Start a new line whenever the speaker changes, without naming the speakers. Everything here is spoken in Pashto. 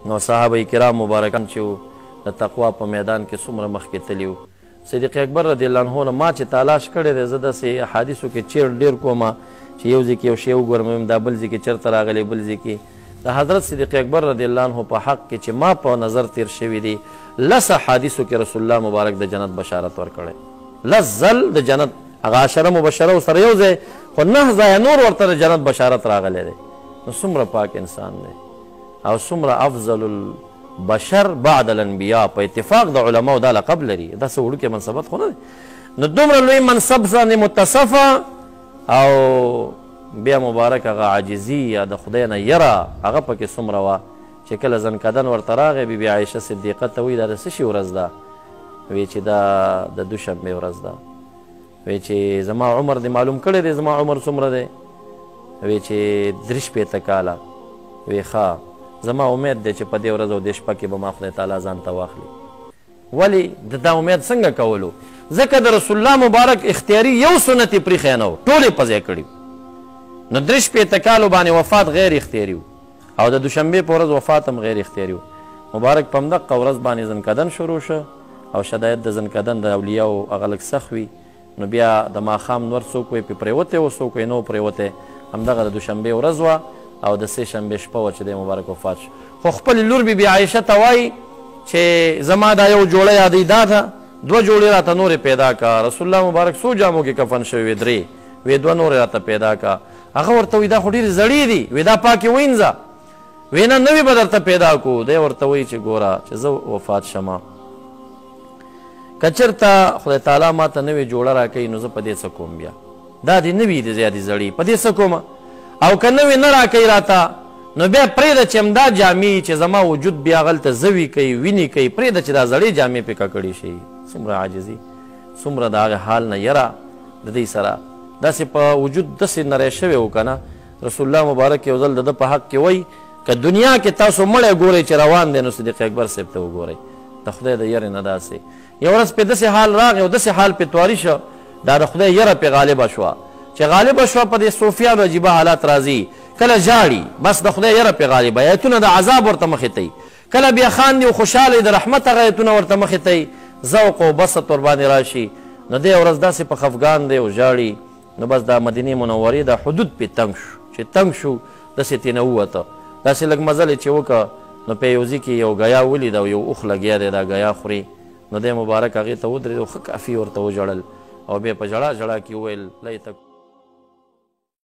نو صحابه کرام مبارکان چې وو د تقوا په میدان کې څومره مخکې تلي وو. صدیق اکبر رضی الله عنه نه ما چې تلاش کړی دی زه داسې احادیثو کې چیر ډېر کومه چې یو ځای کې یو شی وګورم دا بل ځای کې چېرته راغلی بل ځای کې د حضرت صدیق اکبر رضی الله عنه په حق کې چې ما په نظر تیر شوي دي 10 احادیثو کې رسول الله مبارک د جنت بشارت ورکړی 10 ځل د جنت هغه 10 مبشره سره یو ځای خو 9 ځایه نور ورته د جنت بشارت راغلی دی. نو څومره پاک انسان دی او څومره افضل البشر بعد الانبیاء په اتفاق د علماو دا لقب لري. دا څه وړوکی منصبت خو نه دی. نو دومره لوی منصب باندې متصفه او بیا مبارک هغه عاجزي یا د خدای نه یره هغه پکې څومره وه چې کله زنکدن ورته راغی بیبي عایشه صدیقه ته وایي دا د څه شي ورځ ده؟ وایي چې دا د دوشنبې ورځ ده. وایي چې زما عمر دې معلوم کړی دی زما عمر څومره دی؟ وایي چې 63 کاله. وایي ښه زما امید دی چې په دې ورځ او دې شپه کې به ما خدای تعالی ځان ته واخلي. ولې د دا امید څنګه کولو؟ ځکه د رسول الله مبارک اختیاري یو سنت یې پرېښی نه و ټول یې په ځای کړي. نو 63 کالو باندې وفات غیر اختیاري و او د دوشنبې په ورځ وفات هم غیر اختیاري و. مبارک په همدغه ورځ باندې زنکدن شروع شه او شدایت د زنکدن د اولیاو هغه لږ سخت وي. نو بیا د ماښام نور څوک وایي پرې پرېوتی و څوک وایي نه و پرېوتی. همدغه د دوشنبې ورځ وه او د سې شنبې شپه وه چې دی مبارک وفات شو. خو خپلې لور بیبي عایشه ته وایي چې زما دا یو جوړه یادوي دا ده 2 جوړې راته نورې پیدا کا. رسول الله مبارک څو جامو کې کفن شوي 3 وی 2 نورې راته پیدا کا. هغه ورته وایي دا خو ډېرې زړې دي وی دا پاکې وینځه. وی نه نوې به درته پیدا کړو. دی ورته وایي چې ګوره چې زه وفات شمه که چېرته خدای تعالی ما ته نوې جوړه راکوي نو زه په دې څه کوم بیا دا دې نوي دي زیاتې زړې په دې څه کومه او که نوې نه راکوي راته نو بیا پرېږده چې همدا جامې چې زما وجود بیا هغلته زوي کوي وینې کوي پرېږده چې دا زړې جامې پې ککړې شي. څومره عاجزي څومره د هغې حال نه یره د دې سره داسې په وجود داسې نری شوی و که نه. رسول الله مبارک یو ځل د ده په حق کې وایي که دنیا کې تاسو مړی ګورئ چې روان دی نو صدیق اکبر صاحب ته وګورئ د خدای د یرې نه داسې. یو ورځ پې داسې حال راغی او داسې حال پې تواري شه دا د خدای یره پې غالبه شوه چې غالبه شوه په دې صوفیانو عجیبه حالات راځي. کله ژاړي بس د خدای یره پې غالبه ایتونه د عذاب ورته مخې ته کله بیا خاندي او خوشحاله د رحمت هغه ایتونه ورته مخې ته ذوق او بسط ورباندې راشي. نو دی ورځ داسې په خفګان دی او ژاړي. نو بس دا مدینې منورې دا حدود پې تنګ شو چې تنګ شو داسې ترېنه ووته داسې لږ مزل یې چې وکړه نو په یو ځای کې یو ګیا ولید او یو اوښ لګیا دی دا ګیا خوري. نو دی مبارک هغې ته ودرېد او ښه کافي ورته وژړل او بیا په ژړا ژړا کې وویل لیتک